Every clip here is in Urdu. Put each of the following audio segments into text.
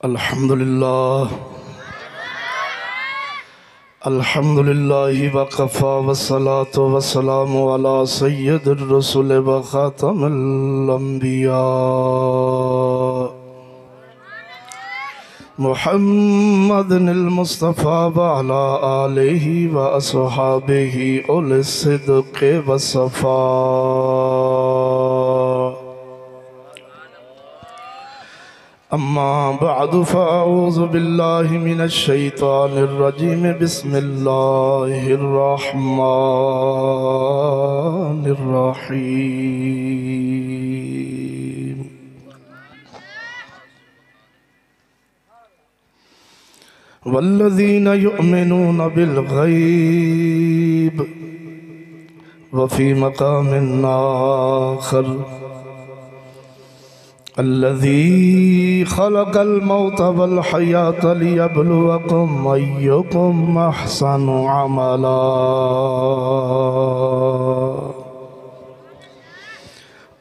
الحمد لله وكفى والصلاة والسلام على سيد الرسل وخاتم الأنبياء محمد المصطفى وعلى آله وأصحابه أولي الصدق والصفاء. أما بعد فأعوذ بالله من الشيطان الرجيم بسم الله الرحمن الرحيم. والذين يؤمنون بالغيب وفي مقام آخر الذي خلق الموت والحياة ليبلوكم أيكم أحسن عملا.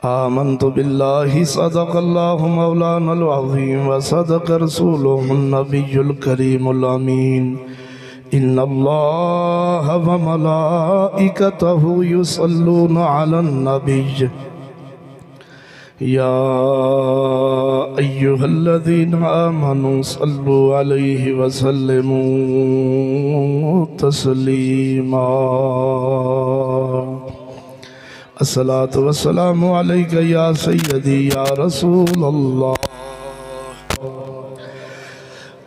آمنت بالله صدق الله مولانا العظيم وصدق رسوله النبي الكريم الأمين. إن الله وملائكته يصلون على النبي يا أيها الذين آمنوا صلوا عليه وسلموا تسليما. الصلاة والسلام عليك يا سيدي يا رسول الله.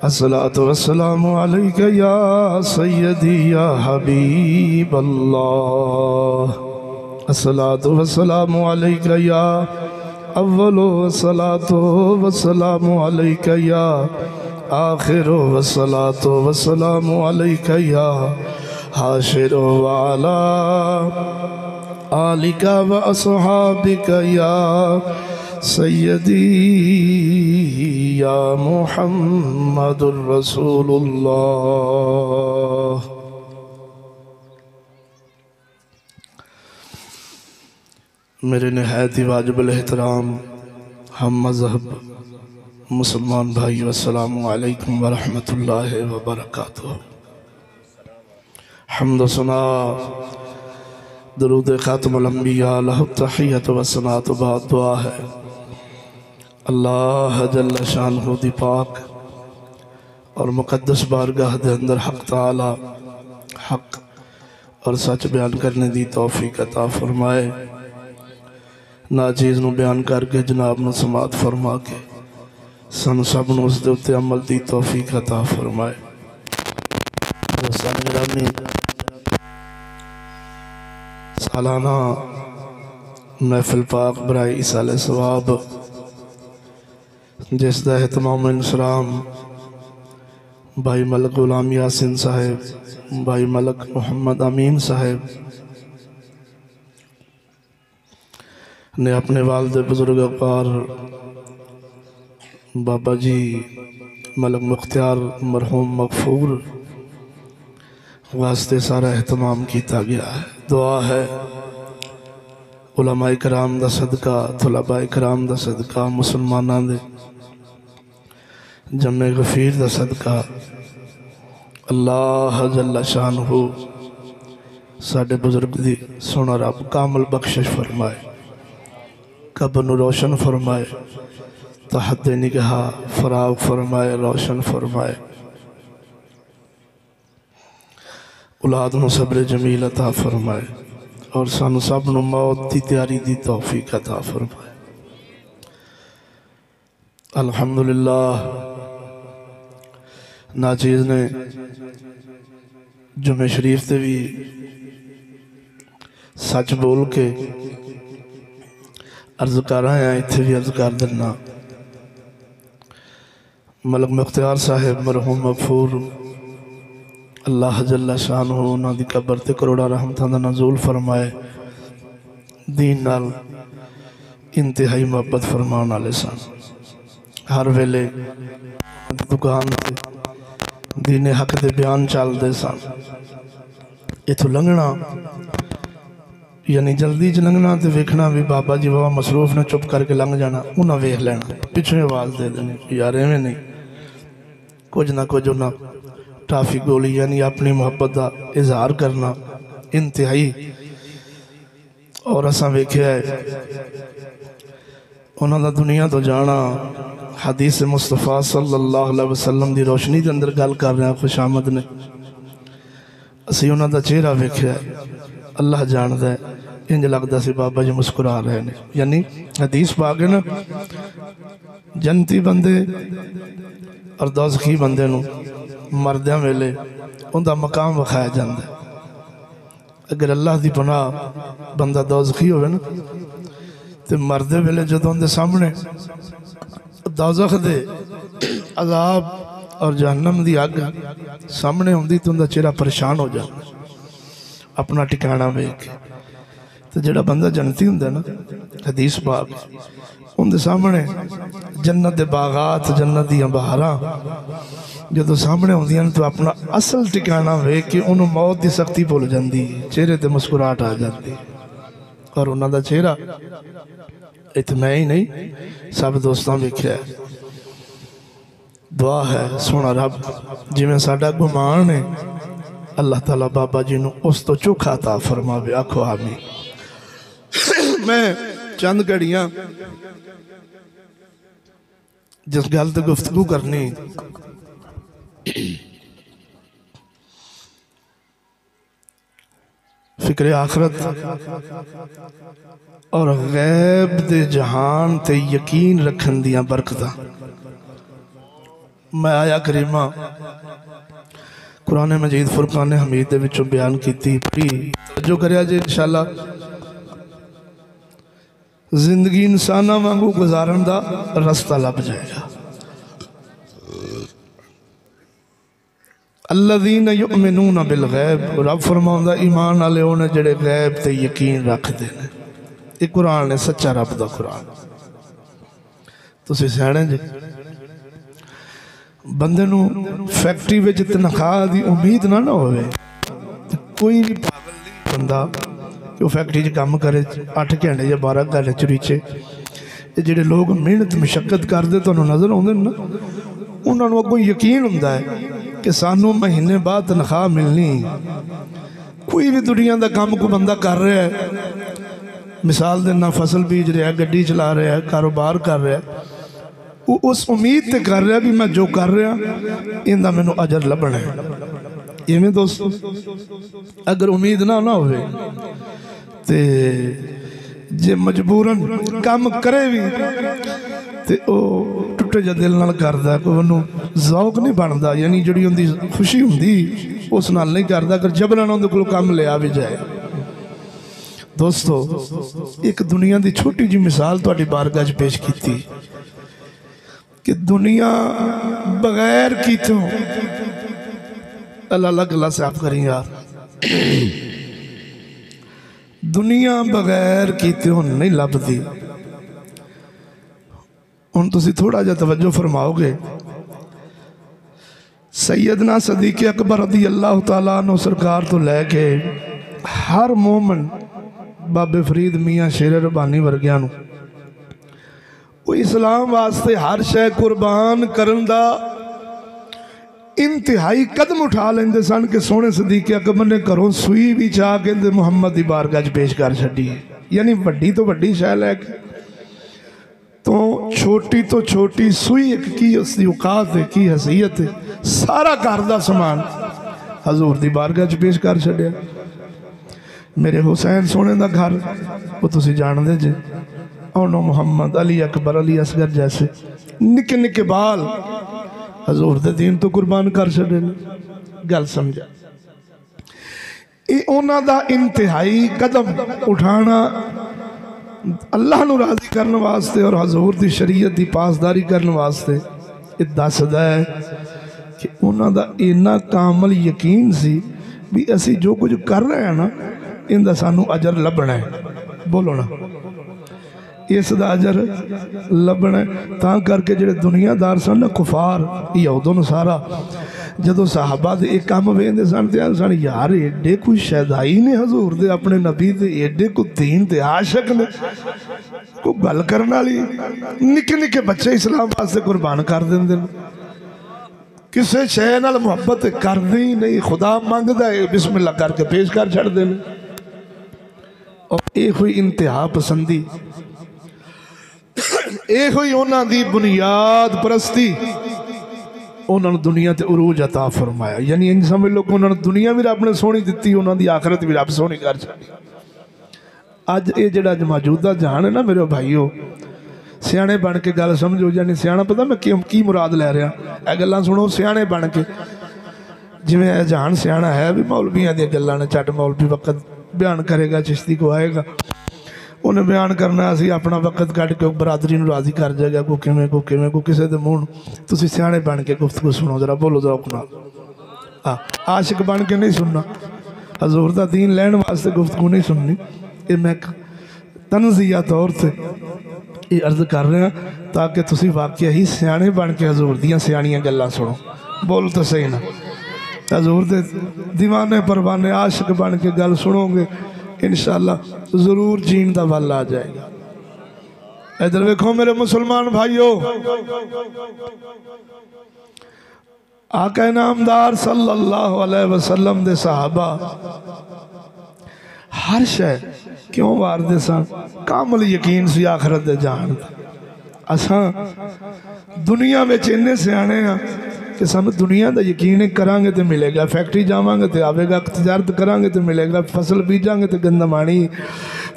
الصلاة والسلام عليك يا سيدي يا حبيب الله. الصلاة والسلام عليك يا أول والصلاة والسلام عليك يا آخر والصلاة والسلام عليك يا حاشر وعلى آلك وأصحابك يا سيدي يا محمد رسول الله. میرے نہایت واجب الاحترام ہم مذہب مسلمان بھائی السلام علیکم ورحمۃ اللہ وبرکاتہ. حمد و ثنا درود خاتم الانبیاء لہ التحیت و ثناء بعد دعا ہے اللہ جل شانہ دی پاک اور مقدس بارگاہ دے اندر حق تعالی حق اور سچ بیان کرنے دی توفیق عطا فرمائے. ناچیز نو بیان کر کے جناب نو سماعت فرما کے سن سب نو اس دے اتے عمل دی توفیق عطا فرمائے. دوستان گرامی، سالانہ محفل پاک برائے ایصال ثواب جس دا اہتمام انسرام بھائی ملک غلام یاسین صاحب، بھائی ملک محمد امین صاحب نے اپنے والد بزرگ اقبار بابا جی ملک مختار مرحوم مغفور واسطے سارا اہتمام کیتا گیا ہے. دعا ہے علماء کرام دا صدقہ، طلباء کرام دا صدقہ، مسلمانان دے جمع غفیر دا صدقہ اللہ جل شانہ ساڑھے بزرگ دی سونا رب کامل بخشش فرمائے، قبر نو روشن فرمائے، تحت نگاہ فراغ فرمائے، روشن فرمائے، اولاد نو صبر جمیل عطا فرمائے اور سانو سب نو موت دی تیاری دی توفیق عطا فرمائے. الحمدللہ ناچیز نے جمعہ شریف تے بھی سچ بول کے عرض کر رہے ہیں، اتھے بھی عرض کر دینا. ملک مختار صاحب مرحوم مغفور اللہ جل شانہ انہاں دی قبر تے کروڑا رحمتاں دا نزول فرمائے. دین نال انتہائی محبت فرمان والے سن. ہر ویلے دکان تے دین حق دے بیان چال دے سن. اتھو لنگنا یعنی جلدی چ لنگنا تے ویکھنا بھی بابا جی بابا مصروف نے چپ کر کے لنگ جانا، انہاں ویکھ لینا، پچھے آواز دے دینی یار ایویں نہیں. کچھ نہ کچھ انہاں ٹافی گولی یعنی اپنی محبت دا اظہار کرنا انتہائی. اور اساں ویکھیا ہے انہاں دا دنیا تو جانا حدیث مصطفیٰ صلی اللہ علیہ وسلم دی روشنی دے اندر گل کر رہے ہیں خوش آمد نے. اسی انہاں دا چہرہ ویکھیا ہے اللہ جاندا ہے انج لگدا سی بابا جی مسکرا رہے ہیں. یعنی حدیث پاک ہے نا جنتی بندے اور دوزخی بندے نو مردیاں ویلے ان دا مقام وکھایا جاندا ہے. اگر اللہ دی پناہ بندہ دوزخی ہوئے نا تو مردے ویلے جدوں دے سامنے دوزخ دے عذاب اور جہنم دی آگ سامنے ہوندی تو ان دا چہرہ پریشان ہو جاتا اپنا ٹکانہ ویکھ. تو جڑا بندہ جنتی ہوندہ نا حدیث پاک ان دے سامنے جنت دے باغات جنت دی بہاراں جدو سامنے ہوندیاں تو اپنا اصل ٹکانہ ویکھ کے انہوں موت دی سختی بھول جاندی چہرے تے مسکراہٹ آ جاتی. اور انہاں دا چہرہ اتنا ہی نہیں سب دوستان ویکھیا ہے. دعا ہے سونا رب جی میں ساڈا گمان ہے اللہ تعالیٰ بابا جی نو اس تو چوکھا عطا فرماوے. آکھو آمین. میں چند گھڑیاں جس گل تے گفتگو کرنی فکر آخرت اور غیب دے جہان تے یقین رکھن دیاں برکتاں. میں آیا کریمہ قرآن مجید فرقان حمید دے وچوں بیان کیتی جو کریا جے انشاءاللہ زندگی انسانہ وانگو گزارن دا رستہ لب جائے گا. الذین یؤمنون بالغیب رب فرماؤں ایمان والے ہونے جڑے غیب تے یقین رکھ دینے. یہ قرآن ہے سچا رب دا قرآن. تو سی سیانے جی بندے نو فیکٹری وچ تنخواہ دی امید نہ ہوئے. کوئی بھی پاگل نہیں بندہ کہ وہ فیکٹری چ کام کرے 8 گھنٹے یا 12 گھنٹے چریچے. یہ جڑے لوگ محنت مشقت کردے تو نظر آتے ہیں نا انہوں نے اگوں یقین ہوتا ہے کہ سانوں مہینے بعد تنخواہ ملنی. کوئی بھی دنیا دا کام کو بندہ کر رہا ہے مثال دینا فصل بیج رہا ہے گڈی چلا رہا ہے کاروبار کر رہا ہے وہ اس امید تے کر رہا ہے بھی میں جو کر رہا ان دا مینوں اجر لبنا ہے. یہ میں دوستو اگر امید نہ ہوئے تے جے مجبوراً کام کرے بھی تے او ٹوٹے جا دل نال کردا ہے کوئی انہوں ذوق نہیں بندا یعنی جڑی ہوندی خوشی ہوندی اس نال نہیں کردا اگر جبران ہوندے کلو کام لے آوے جائے. دوستو ایک دنیا دی چھوٹی جی مثال تو اٹھی بارگاہ چ پیش کیتی کہ دنیا بغیر کیتوں اللہ اللہ اللہ سے آپ کریں یار دنیا بغیر کیتے ہوں نہیں لب دی. ان تسی تھوڑا جا توجہ فرماؤ گے سیدنا صدیق اکبر رضی اللہ تعالیٰ عنہ سرکار تو لے کے ہر مومن بابے فرید میاں شیر ربانی ورگیاں نو وہ اسلام واسطے ہر شے قربان کرن دا انتہائی قدم اٹھا لیندے سن کہ سونے صدیق اکبر نے کروں سوئی بھی چاہ کے محمد دی بارگاہ پیش کر چھڈی ہے. یعنی وڈی تو وڈی شے لے کے تو چھوٹی سوئی ایک کی اس دی اوقات ہے کی حیثیت ہے سارا گھر دا سامان حضور دی بارگاہ پیش کر چھڈیا. میرے حسین سونے دا گھر وہ تسی جان دے جے انہوں محمد علی اکبر علی اصغر جیسے نکے نکے بال حضور دے دین تو قربان کر چھڈے گل سمجھا. اونا دا انتہائی قدم اٹھانا اللہ نو راضی کرنے واسطے اور حضور دی شریعت دی پاسداری کرنے واسطے یہ دسدا ہے کہ اونا دا اینا کامل یقین سی بھی اسی جو کچھ کر رہے ہیں نا ان دا سانو اجر لبنا ہے. بولو نا اس دا اجر لبنا ہے. تاں کر کے جڑے دنیا دار سن کفار یہودوں نصارا جدو صحابہ دے ایک کام ویندے سن تے سن یار ایڈے کوئی شہدائی نے حضور دے اپنے نبی دے ایڈے کو دین تے عاشق نے کو گل کرنا لی نکے نکے بچے اسلام واسطے قربان کر دیں. کسے شے نال محبت کرنی ہی نہیں، خدا مانگدا ہے بسم اللہ کر کے پیش کر چھڑ دے. اور یہ ہوئی انتہا پسندی، یہ ہوئی انہاں دی بنیاد پرستی، انہاں نے دنیا تے عروج عطا فرمایا. یعنی ان سمجھ لو کہ انہاں نے دنیا بھی رب نے سونی دیتی، انہاں دی آخرت بھی رب سونی کر چھڑی. اج یہ جڑا موجودہ جہان ہے نا میرے بھائیو، سیانے بن کے گل سمجھو. یعنی سیانا پتہ میں کی مراد لے رہا، اے گلاں سنو سیانے بن کے. جویں اے جہان سیانا ہے بھی مولویاں دی گلاں نے، چٹ مولوی وقت بیان کرے گا، چشتی کو آئے گا، انہیں بیان کرنا اسی اپنا وقت کٹ کے برادری نو راضی کر جائے گا. کو کسے دے منہ تسی سیانے بن کے گفتگو سنو، ذرا بولو ذوق نال. عاشق بن کے نہیں سننا، حضور دا دین لین واسطے گفتگو نہیں سننی. یہ میں تنزیہ طور سے یہ عرض کر رہے ہیں تاکہ تسی واقعہ ہی سیانے بن کے حضور دیاں سیانیاں گلاں سنو. بول تو صحیح نا، حضور دے دیوانے پروانے عاشق بن کے گل سنو گے انشاءاللہ ضرور جین دا ول آ جائے گا. ادھر دیکھو میرے مسلمان بھائیو، آقا نامدار صلی اللہ علیہ وسلم دے صحابہ ہر شے کیوں واردے سن؟ کامل یقین سی آخرت دے جان. اساں دنیا میں چینے سے آنے ہیں کہ سانو دنیا دا یقین کرانگے تے ملے گا، فیکٹری جاوانگے تے آوے گا، تجارت کرانگے تے ملے گا، فصل بیجانگے تے گندمانی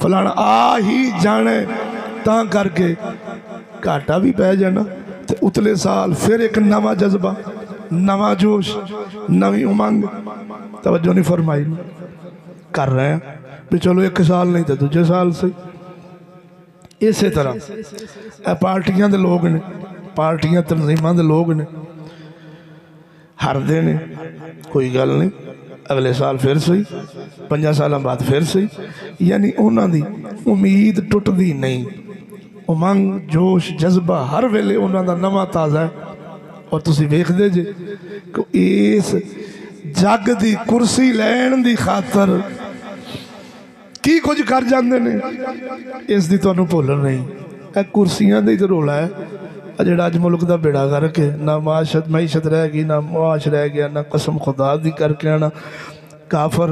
فلانا آ ہی جانے. تاں کر کے کاٹا بھی پہ جانا تے اتلے سال پھر ایک نواں جذبہ، نواں جوش، نوی امنگ. توجہ نہیں فرمائی کر رہے ہیں بھی چلو ایک سال نہیں تھے دوجہ سال سے. اسی طرح اے پارٹیاں دے لوگ نے، پارٹیاں تنظیماں دے لوگ نے، ہر دے نے کوئی گل نہیں، اگلے سال پھر سہی، 5 سالہ بعد پھر سہی. یعنی انہاں دی امید ٹوٹ دی نہیں، امنگ جوش جذبہ ہر ویلے انہاں دا نواں تازہ ہے. اور تسی ویکھ دے جے کہ اس جگ دی کرسی لین دی خاطر کی کچھ کر جاندے نے، اس دی تو انہوں بھولن نہیں. اے کرسیاں دی تو رولا ہے جڑا اج ملک دا بیڑا کر کے نہ معیشت رہ گئی، نہ معاش رہ گیا، نہ قسم خدا دی کر کے آنا. کافر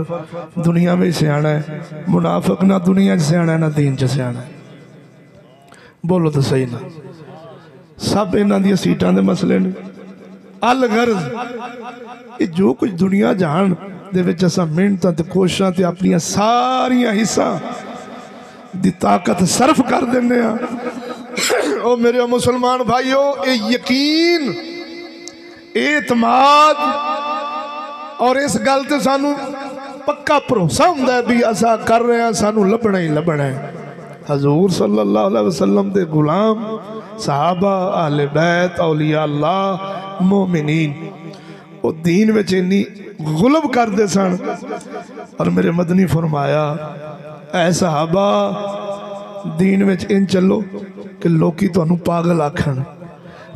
دنیا میں سے آنا ہے، منافق نہ دنیا سے آنا ہے نہ دین سے آنا ہے. بولو تو صحیح نا. سب انہاں دی سیٹاں دے مسئلے نے. الغرض یہ جو کچھ دنیا جہان دے وچ اساں محنتاں تے کوششاں تے اپنیاں ساریاں حصہ دی طاقت صرف کر دینے ہیں. او میرے مسلمان بھائیو، اے یقین، اعتماد اور اس گل تے سانو پکا بھروسہ ہوندا ہے بھی اساں کر رہے ہیں، سانو لبنا ہی لبنا ہے. حضور صلی اللہ علیہ وسلم دے غلام، صحابہ، اہل بیت، اولیاء اللہ، مومنین وہ دین میں چینی غلب کر دے سن. اور میرے مدنی فرمایا اے صحابہ دین میں ان چلو کہ لوکی تو انہوں پاگل آکھن.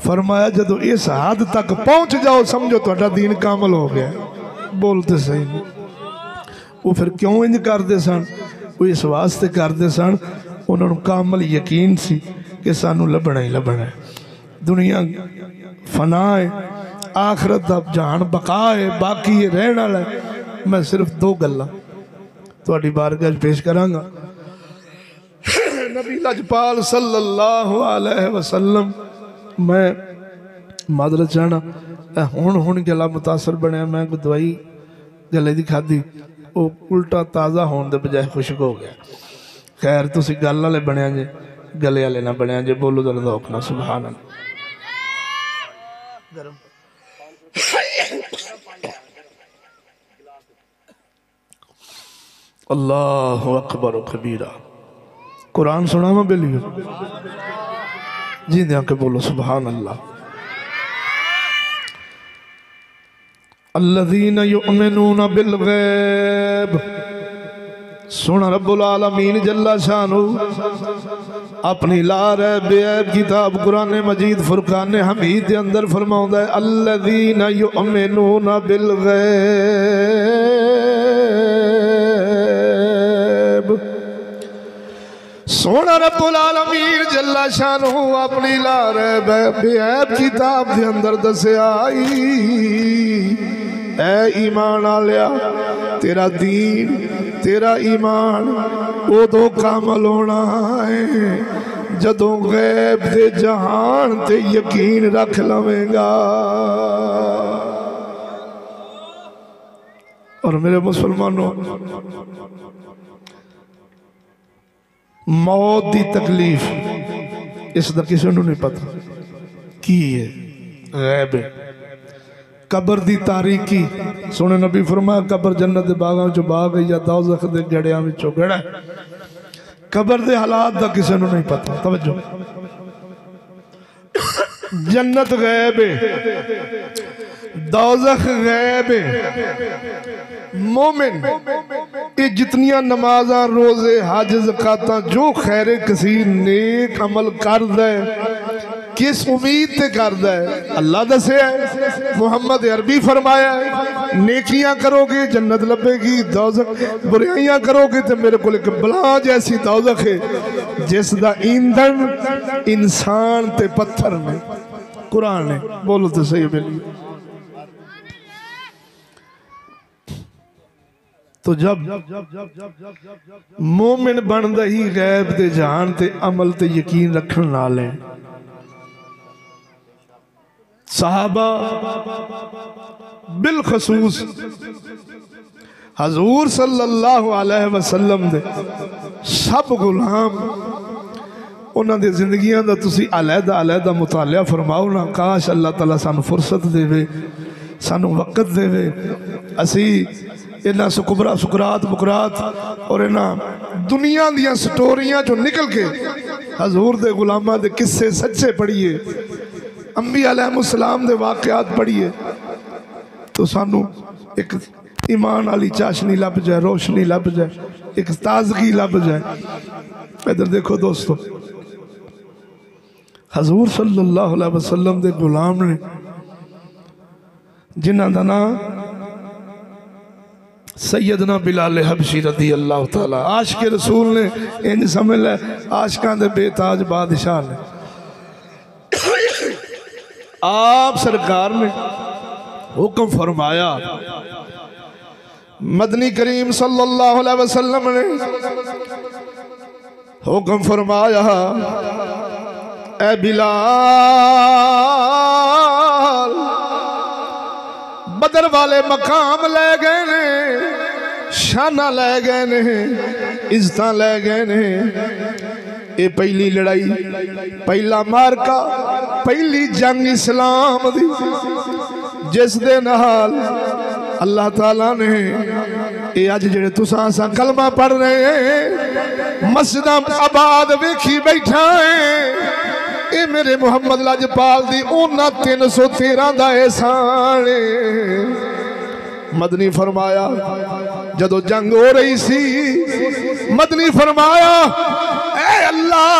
فرمایا جدو اس حد تک پہنچ جاؤ سمجھو تو اٹھا دین کامل ہو گیا. بولتے صحیح. وہ پھر کیوں انج کر دے سن؟ وہ اس واسطے کر دے سن انہوں نے کامل یقین سی کہ سانو لبنا ہی لبنا ہے. دنیا فنا ہے، آخرت دا جہان بقا ہے، باقی یہ رہنا ہے. میں صرف 2 گلاں تہاڈی بارگاہ پیش کراں گا. نبی لجپال صلی اللہ علیہ وسلم، میں معذرت چاہنا ہون گلا متاثر بنیا، میں کوئی دوائی گلے دی کھادی وہ الٹا تازہ ہون دے بجائے خشک ہو گیا. خیر تسی گل والے بنیا جے، گلے والے نہ بنیا جے. بولو ذرا ذوق نال سبحان اللہ. اللہ اکبر و کبیرہ. قرآن سنا میں بلیو جی دیا کہ بولو سبحان اللہ. الذین یؤمنون بالغیب. سنا رب العالمین جل شانہ اپنی لا ریب عیب کتاب قرآن مجید فرقان حمید کے اندر فرماؤں ہے الذین یؤمنون بالغیب. سونا رب العالمین جل شانہ اپنی لا رہے بے عیب کتاب دے اندر دسے آئی اے ایمان آلیا تیرا دین تیرا ایمان او دو کامل ہونا ہے جدوں غیب دے جہان تے یقین رکھ لویں گا۔ اور میرے مسلمانوں موت دی تکلیف اس دا کسی نے نہیں پتا کی ہے غیب ہے۔ قبر دی تاریکی سونے نبی فرمایا قبر جنت دے باغاں چو باغ ہے یا دوزخ دے گڑیاں میں چو گڑا ہے۔ قبر دے حالات دا کسی نے نہیں پتا۔ توجہ جنت غیب ہے دوزخ غیب ہے۔ مومن یہ جتنیاں نمازاں روزے حج زکاتاں جو خیر کثیر نیک عمل کر دے کس امید تے کر دے اللہ دسے ہے محمد عربی فرمایا ہے نیکیاں کرو گے جنت لبے گی دوزخ برائیاں کرو گے تو میرے کو ایک بلا جیسی دوزخ ہے جس دا ایندھن انسان تے پتھر میں قرآن ہے بولو تو صحیح بلی۔ تو جب مومن بن دہی غیب دے جہان تے عمل تے یقین رکھن نالے صحابہ بالخصوص حضور صلی اللہ علیہ وسلم دے سب غلام انہاں دے زندگیاں دا تسی علیحدہ مطالعہ فرماؤ نا کاش اللہ تعالیٰ سانو فرصت دے وے سانو وقت دے وے اسی انہاں سکرات بکرات اور انہاں دنیا دیاں سٹوریاں جو نکل کے حضور دے غلامہ دے قصے سچے پڑھئے انبیاء علیہ السلام دے واقعات پڑھئے تو سانو ایک ایمان علی چاشنی لب جائے روشنی لب جائے ایک تازگی لب جائے۔ ادھر دیکھو دوستو حضور صلی اللہ علیہ وسلم دے غلام نے جنہاں دا نام سیدنا بلال حبشی رضی اللہ تعالیٰ عاشق رسول نے انج سمجھ لے عاشقاں دے بے تاج بادشاہ نے آپ سرکار نے حکم فرمایا مدنی کریم صلی اللہ علیہ وسلم نے حکم فرمایا اے بلال بدر والے مقام لے گئے نے شانہ لے گئے نے عزتاں لے گئے نے اے پہلی لڑائی پہلا مارکا پہلی جنگ اسلام دی جس دے نال اللہ تعالیٰ نے اے آج جڑے تساں سا کلمہ پڑھ رہے ہیں مسجد آباد ویکھی بیٹھا ہے اے میرے محمد لاجپال دی اونا 313 دا احسان مدنی فرمایا جدو جنگ ہو رہی سی مدنی فرمایا اے اللہ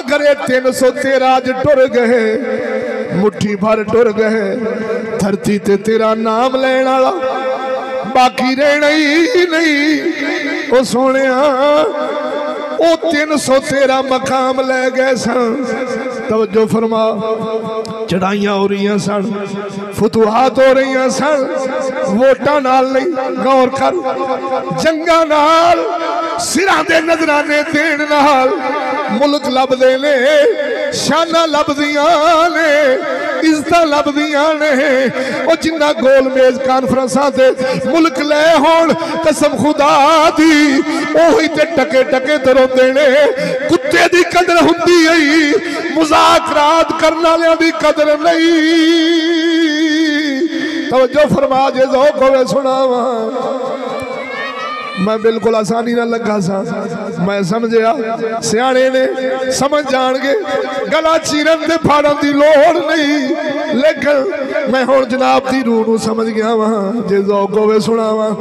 اگر یہ 313 آج ٹر گئے مٹھی بھر ٹر گئے دھرتی تے تیرا نام لینا باقی رہنا ہی نہیں او سونے او 313 مقام لے گئے سن توجہ فرما چڑھائیاں ہو رہی ہیں سن فتوحات ہو رہی ہیں سن ووٹاں نال نہیں غور کر جنگاں نال سرہ دے نظرانے دین نال ملک لب دینے شانہ لب دیاں نے عزتہ لب دیاں نے او جنہ گول میز کانفرنساں دے ملک لے ہون قسم خدا دی اوہی تے ٹکے ٹکے دروں دینے کتے دی قدر ہوندی ہے مذاکرات کرنا لیا دی قدر نہیں توجہ فرما جے ذوق ہوئے سنا میں بالکل آسانی نہ لگا سا میں سمجھیا سیانے نے سمجھ جان گے گلا چیرن دے پھاڑن دی لوڑ نہیں لیکن میں ہون جناب دی روح نو سمجھ گیا وہاں جے ذوق ہوئے سنا وہاں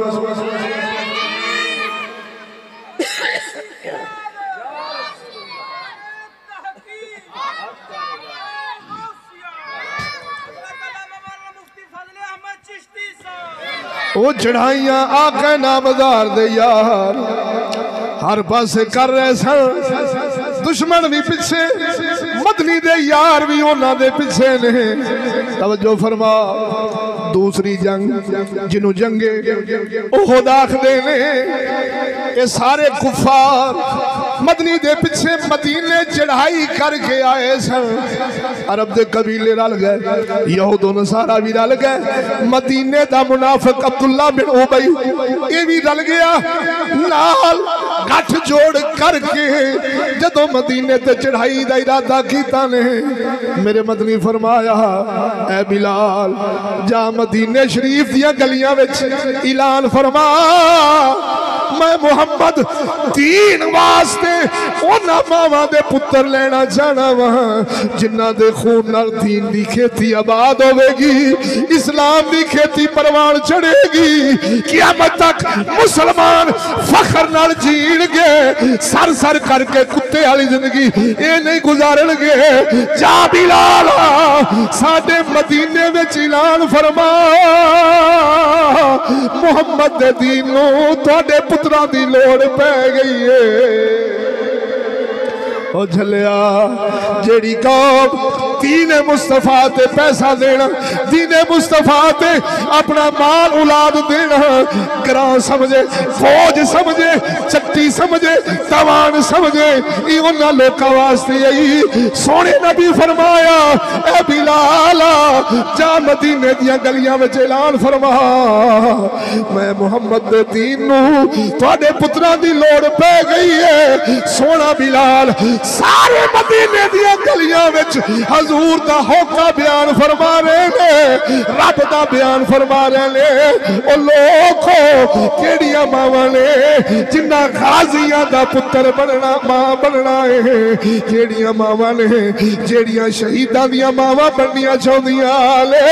وہ چڑھائیاں آقا نامدار دے یار ہر پاسے کر رہے سن، دشمن بھی پیچھے، مدنی دے یار بھی انہاں دے پیچھے نے۔ توجہ فرما، دوسری جنگ جنہوں جنگے احد آکھدے نے، یہ سارے کفار مدنی دے پیچھے مدینے چڑھائی کر کے آئے سن۔ عرب دے قبیلے رل گئے، یہود و نصارہ بھی رل گئے، مدینے دا منافق عبداللہ بن ابی یہ بھی رل گیا، نال گٹھ جوڑ کر کے جدوں مدینے تے چڑھائی دا ارادہ کیتا نے۔ میرے مدنی فرمایا، اے بلال جا مدینے شریف دیا گلیاں وچ اعلان فرما، میں محمد دین واسطے اونا ماما دے پتر لینا جانا وہاں، جنہ دے خون نال دین دی کھیتی آباد ہوئے گی، اسلام دی کھیتی پروان چڑھے گی، قیامت تک مسلمان فخر نال جین گے، سر سر کر کے کتے والی زندگی اے نہیں گزارن گے۔ جا بلال ساڈے مدینے وچ اعلان فرما، محمد دے دین نو تواڈے پتراں دی لوڑ پہ گئی ہے۔ او جھلیا جیڑی قوم دین مصطفیٰ تے پیسہ دینا، دین مصطفیٰ تے اپنا مال اولاد دینا گراں سمجھے، فوج سمجھے، چٹی سمجھے، توان سمجھے، ای انہاں لوکاں واسطے یہی سونے نبی فرمایا، اے بلال جا مدینے دیاں گلیاں وچ اعلان فرما، میں محمد دے دین نو تواڈے پتراں دی لوڑ پہ گئی ہے۔ سونا بلال سارے مدینے دیا گلیاں وچ حضور دا ہوکا بیان فرما رہے نے، رب دا بیان فرما رہے نے۔ او لوگوں کیڑیاں ماواں نے جنہ غازیاں دا پتر بننا ماں بننا ہے، کیڑیاں ماواں نے جیڑیاں شہیداں دیا ماواں بننیاں چاہندیاں لے،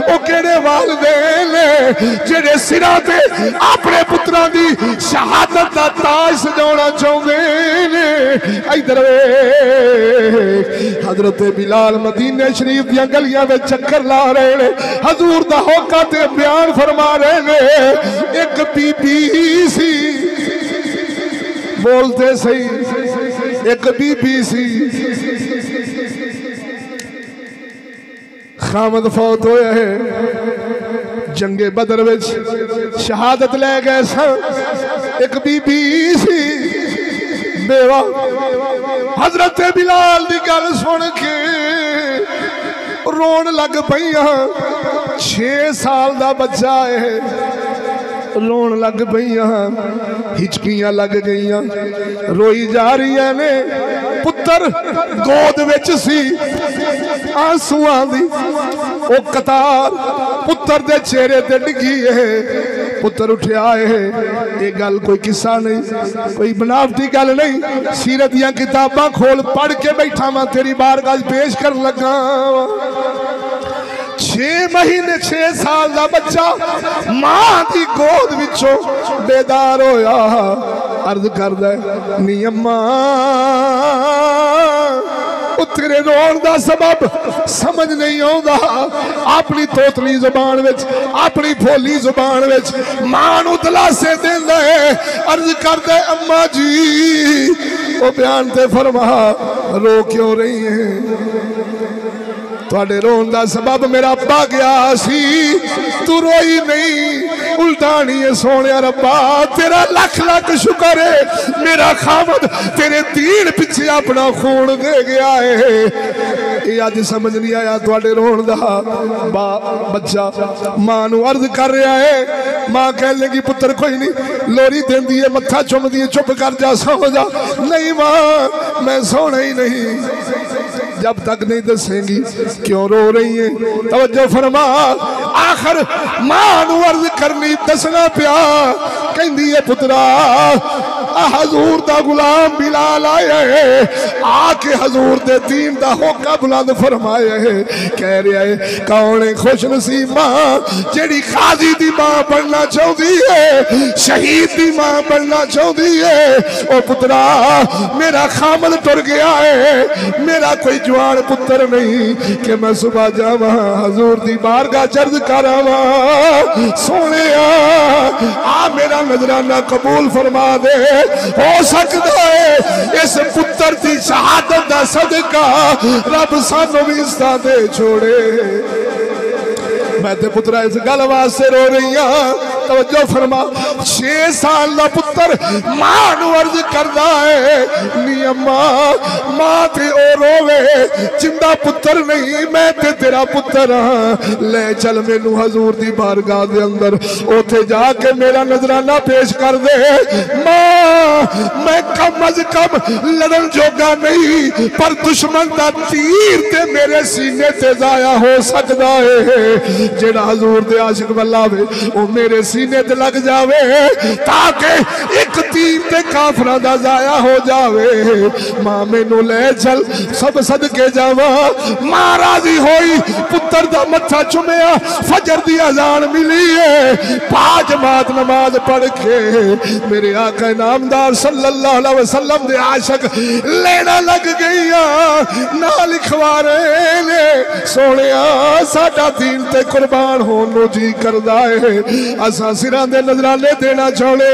او کیڑے والدین نے جڑے سراں تے اپنے پتراں دی شہادت دا تاج سجاونا چاہندے نے۔ ادھر حضرت بلال مدینہ شریف دیا گلیاں میں چکر لا رہے ہیں، حضور دا ہوکا تے بیان فرما رہے ہیں۔ ایک بی بی سی، بولتے صحیح، ایک بی بی سی، خامد فوت ہویا ہے، جنگ بدر وچ شہادت لے گئے سن۔ ایک بی بی سی بیوہ، حضرت بلال دی گل سن کے رون لگ پئیاں، 6 سال دا بچہ ہے، رون لگ پئیاں، ہچکیاں لگ گئیاں، روئی جا رہی ہیں نے، پتر گود وچ سی، آنسواں دی او قطار پتر دے چہرے تے ڈگی ہے۔ پتر اٹھے آئے ہیں، یہ گل کوئی قصہ نہیں، کوئی بناوٹی گل نہیں، سیرت یا کتاباں کھول پڑھ کے بیٹھا ماں تیری بارگاہ پیش کر لگا۔ 6 مہینے 6 سال دا بچہ ماں دی گود وچوں بیدار ہویا، عرض کر دے نی اماں تیرے رون دا سبب سمجھ نہیں آؤں اپنی توتلی زبان وچ، اپنی بھولی زبان وچ ماں نو دلاسے دین دے، عرض کر دے اماں جی وہ بیان تے فرما رو کیوں رہی ہیں؟ تواڈے رون دا سبب میرا ابا گیا سی، تو روئی نہیں، الٹانی ہے سونے ربا، تیرا لکھ لکھ شکر ہے، میرا خامد تیرے دین پچھے اپنا خون دے گیا ہے۔ یہ آج سمجھ نہیں آیا تواڈے رون دا بچہ ماں نو عرض کر رہا ہے، ماں کہہ لے گی پتر کوئی نہیں، لوری دین دیئے متھا چم دیئے چپ کر جا سو جا، نہیں ماں میں سونا ہی نہیں، جب تک نہیں دسیں گی کیوں رو رہی ہیں؟ توجہ فرما، آخر ماں نو عرض کرنی دسنا پیا، کہیں دیئے پترا حضور دا غلام بلال آئے ہے، آکے حضور دے دین دا ہوکا بلند فرمائے ہے، کہہ رہے ہیں کون خوش نصیب ماں جیڑی قاضی دی ماں بننا چاہو دی ہے، شہید دی ماں بننا چاہو دی ہے۔ او پترا میرا خامل ٹر گیا ہے، میرا کوئی جوان پتر نہیں کہ میں صبح جاواں حضور دی بارگاہ چرد کروا سونے آ میرا نظرانہ قبول فرما دے ہو سکتا ہے اس پتر دی شہادت دا صدقہ رب سانو بھی استا دے چھوڑے میں تے پترہ اس گل واسطے رو رہی ہاں توجہ فرما 6 سال دا پتر ماں نو عرض کردا ہے نی اماں ماں تے او روے چندہ پتر نہیں میں تے تیرا پتر ہاں لے چل مینوں حضور دی بارگاہ دے اندر اوتھے جا کے میرا نظرانہ پیش کر دے ماں میں کم از کم لڑن جوگا نہیں پر دشمن دا تیر تے میرے سینے تے ضائع ہو سکدا ہے جیڑا حضور دے عاشق بلاوے وہ میرے سینے تے لگ جاوے تاکہ ایک تیر تے کافرہ دا ضائع ہو جاوے ماں میں نو لے چل سب صدقے جاوا ماں راضی ہوئی پتر دا متھا چمیا فجر دی اذان ملی ہے 5 جماعت نماز پڑھ کے میرے آقا نامدار صلی اللہ علیہ وسلم دے عاشق لینا لگ گئی نہ لکھوا رہے نے سونیا ساڈا دین تے قربان ہونو جی کردائے اساں سران دے نظرانے دینا چھوڑے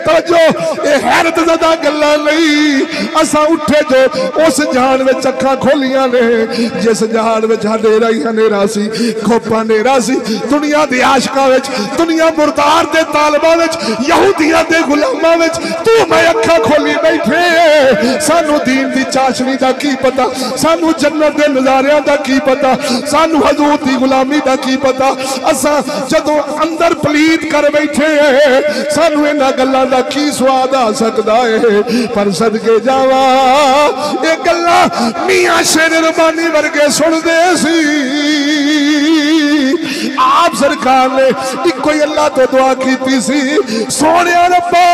توجہ اے حیرت زدہ گلہ نہیں اساں اٹھے جو اس جہان میں چکھا کھولیاں نے جس جہان میں جہاں نیرہ ہی نیرہ سی کھوپا نیرہ سی دنیا دی عاشقہ وچ دنیا مردار دے طالبہ وچ یہودیاں دے غلامہ وچ تو میں اکھا کھولی بیٹھے سانو دین دی چاشنی دا کی پتا سانو جنت دے نظاریاں دا کی پتا سانو حضور دی غلامی دا کی پتا اساں جدو اندر پلید کر بیٹھے ہیں سانو انہا گلہ دا کی سواد آ سکتا ہے پر صدقے جاوا ایک گلہ میاں شیر ربانی ورگے سن دے سی آپ سرکار نے ایک کوئی اللہ تو دعا کیتی سی سونے ربا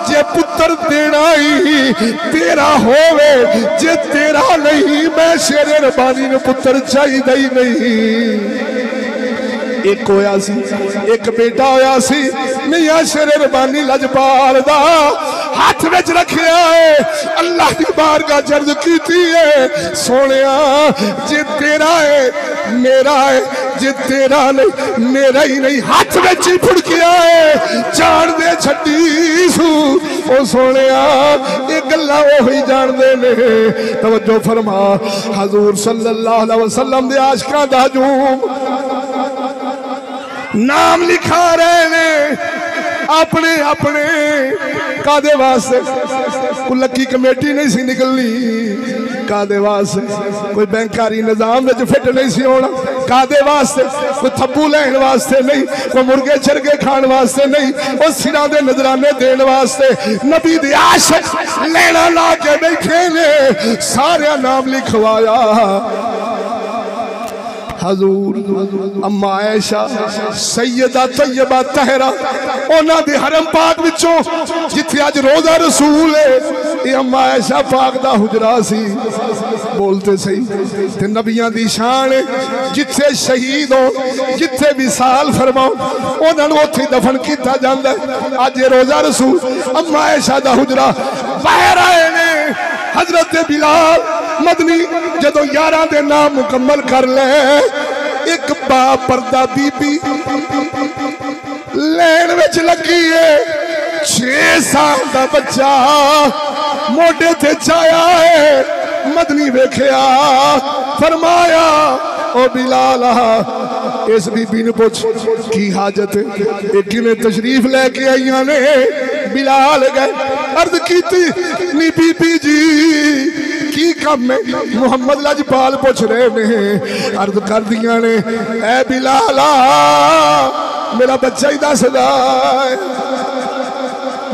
جے پتر دینا ہی تیرا ہوئے جے تیرا نہیں میں شیر ربانی نے پتر چاہی دائی نہیں ایک ہویا سی ایک بیٹا ہویا سی میاں شیر ربانی لجپال دا ہاتھ وچ رکھیا ہے اللہ دی بارگاہ جرد کیتی ہے سونیا جے تیرا ہے میرا ہے جے تیرا نہیں میرا ہی نہیں ہاتھ وچ ہی پھڑکیا ہے جان دے چھٹی سو او سونیا ایک اللہ وہی جان دے نے توجہ فرما حضور صلی اللہ علیہ وسلم دے عاشقاں دا ہجوم نام لکھا رہے نے اپنے اپنے کادے واسطے کوئی لکی کمیٹی نہیں سی نکلنی کادے واسطے کوئی بینکاری نظام جو فٹ نہیں سی ہونا کادے واسطے کوئی تھبو لین واسطے نہیں کوئی مرگے چرگے کھان واسطے نہیں وہ سرا دے نظرانے دین واسطے نبی دی عاشق لینا لا کے بیٹھے نے سارے نام لکھوایا حضور اما عائشہ سیدہ طیبہ طہرہ اونا دی حرم پاک وچوں جتھے آج روزہ رسول ہے یہ اما عائشہ پاک دا حجرہ سی بولتے صحیح تے نبیاں دی شان ہے جتھے شہید ہو جتھے وصال فرماؤ اونا نو تھی دفن کیتا جاندہ ہے آج یہ روزہ رسول اما عائشہ دا حجرہ باہر آئے نے حضرت بلال مدنی جدو 11 دے نام مکمل کر لے ایک با پردہ بی بی لین وچ لگی ہے 6 سال دا بچہ موٹے تھے چایا ہے مدنی ویکھیا فرمایا او بلال اس بی بی نے پوچھ کی حاجت ہے ایک نے تشریف لے کے آئیاں نے بلال گئے عرض کی تھی نی بی بی جی کی کم میں محمد لجپال پوچھ رہے ہیں عرض کر دیا نے اے بلالا میرا بچہ ہی دا صدا ہے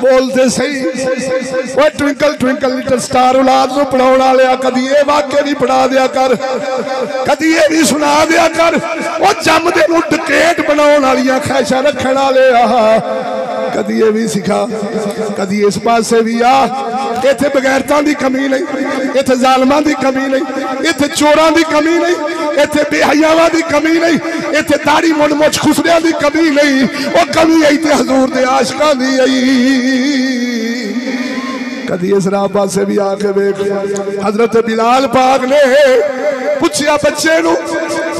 بولتے صحیح وہ ٹوینکل ٹوینکل لٹل سٹار اولاد نو پڑھاؤنا لیا کدی یہ واقعہ بھی پڑھا دیا کر کدی یہ بھی سنا دیا کر وہ جم دے نو ڈکیٹ بناؤنا لیا خیشہ رکھنا لیا کدی یہ بھی سکھا کدی اس پاس سے بھی آ ایتھے بغیرتان دی کمی نہیں ایتھے ظالمان دی کمی نہیں ایتھے چوران دی کمی نہیں ایتھے بے حیاواں دی کمی نہیں ایتھے داڑھی مون موچ خسریاں دی کمی نہیں وہ کمی ایتھے حضور دے عاشقاں دی کدی اس راہ پاسے بھی آ کے دیکھ حضرت بلال پاک نے پوچھیا بچے نو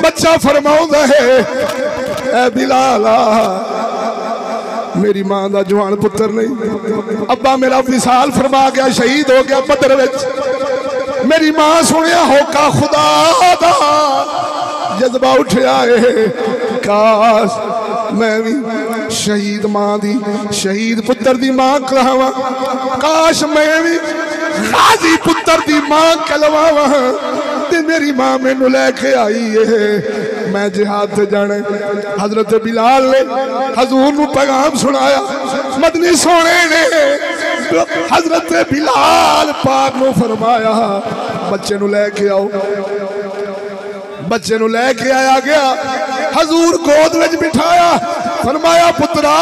بچہ فرماؤں ہے اے بلال میری ماں دا جوان پتر نہیں ابا میرا وصال فرما گیا شہید ہو گیا بدر وچ میری ماں سنیا ہوکا خدا دا جذبہ اٹھیا ہے کاش میں بھی شہید ماں دی شہید پتر دی ماں کلواں کاش میں بھی غازی پتر دی ماں کلواں تے میری ماں میں نو لے کے آئی ہے میں جہاد تے جانے حضرت بلال نے حضور نو پیغام سنایا مدنی سونے نے حضرت بلال پاک نو فرمایا بچے نو لے کے آؤ بچے نو لے کے آیا گیا حضور گود وچ بٹھایا فرمایا پترا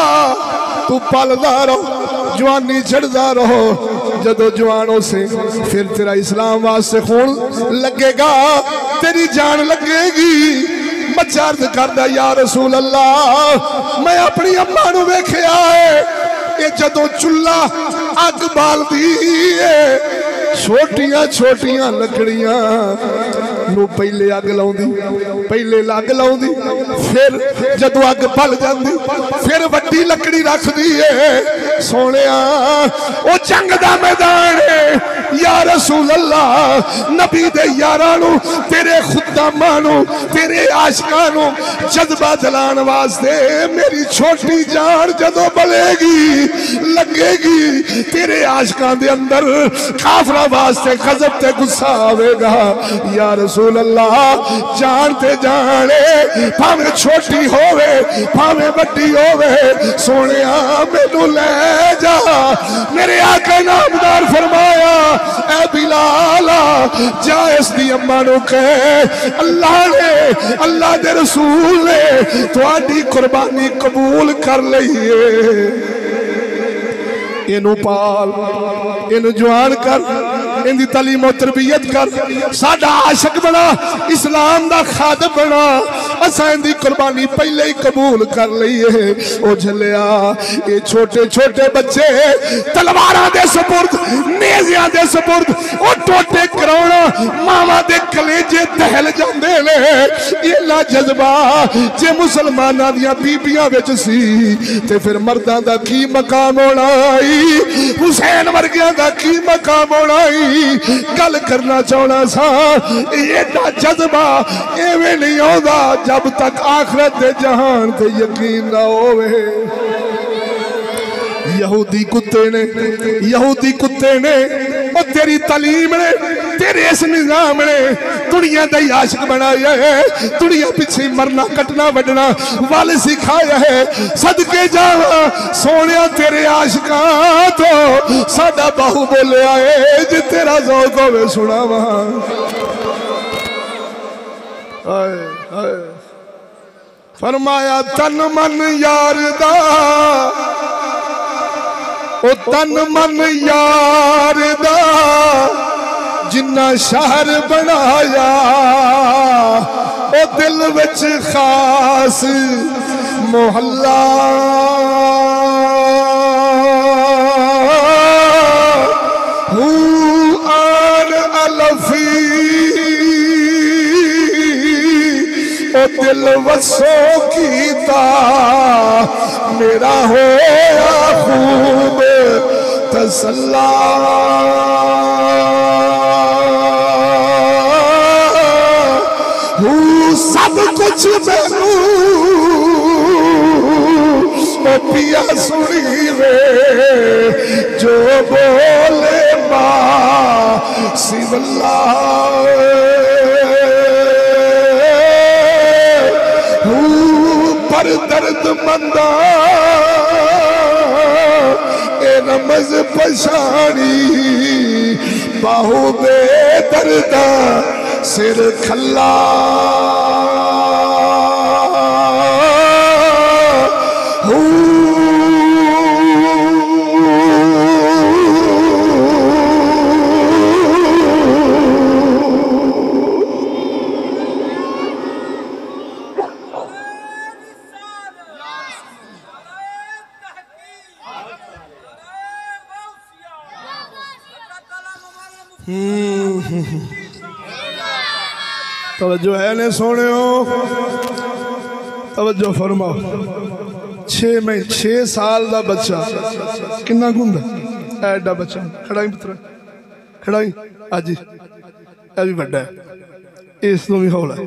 تو پالدا رہو جوانی چڑھدا رہو جدو جوانوں سے پھر تیرا اسلام واسطے خون لگے گا تیری جان لگے گی بچہ عرض کردہ یا رسول اللہ میں اپنی اماں نو ویکھیا ہے یہ جدو چلہ اگ بال دی چھوٹیاں چھوٹیاں لکڑیاں نو پہلے اگ لاؤں دی پہلے لگ لاؤں دی پھر جدو اگ پل جاندی پھر وڈی لکڑی رکھ دیئے سونیا او جنگ دا میدان ہے یا رسول اللہ نبی دے یارانو تیرے خدامانو تیرے عاشقانو جذبہ دلان واسطے میری چھوٹی جان جدو بلے گی لگے گی تیرے عاشقان دے اندر کافرہ واسطے غضب تے غصہ آوے گا یا رسول اللہ جانتے جانے پاوے چھوٹی ہوئے پاوے بڑی ہوئے سونے آمینو لے جا میرے آقا نامدار فرمایا اے بلالا جا اس دی امانو کہے اللہ نے اللہ دے رسول نے تو آدھی قربانی قبول کر لئیے انو پال انو جوان کر ان دی تعلیم و تربیت کر ساڑھا عاشق بنا اسلام دا خادم بنا اسا ان دی قربانی پہلے ہی قبول کر لئیے او جھلیا یہ چھوٹے چھوٹے بچے تلواراں دے سپرد نیزیاں دے سپرد او ٹوٹے کرونا ماما دے کلیجے دہل جاندے لے یہ لا جذبہ جے مسلمانہ دیا بیبیاں وچ سی تے پھر مردان دا کی مقام ہونا حسین ورگیاں دا کی مقام ہونا گل کرنا چاہنا سا یہ جذبہ ایویں نہیں ہوگا جب تک آخرت دے جہان تے یقین نہ ہوئے یہودی کتے نے اور تیری تعلیم نے تیرے اس نظام نے دنیا دا عاشق بنایا ہے دنیا پیچھے مرنا کٹنا وڈنا وال سکھایا ہے صدقے جاواں سونیا تیرے عاشقاں تو ساڈا باہو بولے آئے جی تیرا ذوق ہوئے سنا وہاں فرمایا تن من یار دا او تن من یار دا جنہ شہر بنایا او دل وچ خاص محلہ آن الفی او دل وسو کیتا میرا ہویا خوب تسلا سب کچھ مینو پیا سنی وے جو بولے ماں سب اللہ پر درد مندہ اے رمز پشانی باہو بے دردہ سر کھلا توجہ ہے نے سونے ہو، توجہ فرماؤ. 6 سال دا بچہ کنا گوندا ایڈا بچہ کھڑائی پتر کھڑائی آجی اے بھی بڑا ہے اس تو بھی ہولا ہے.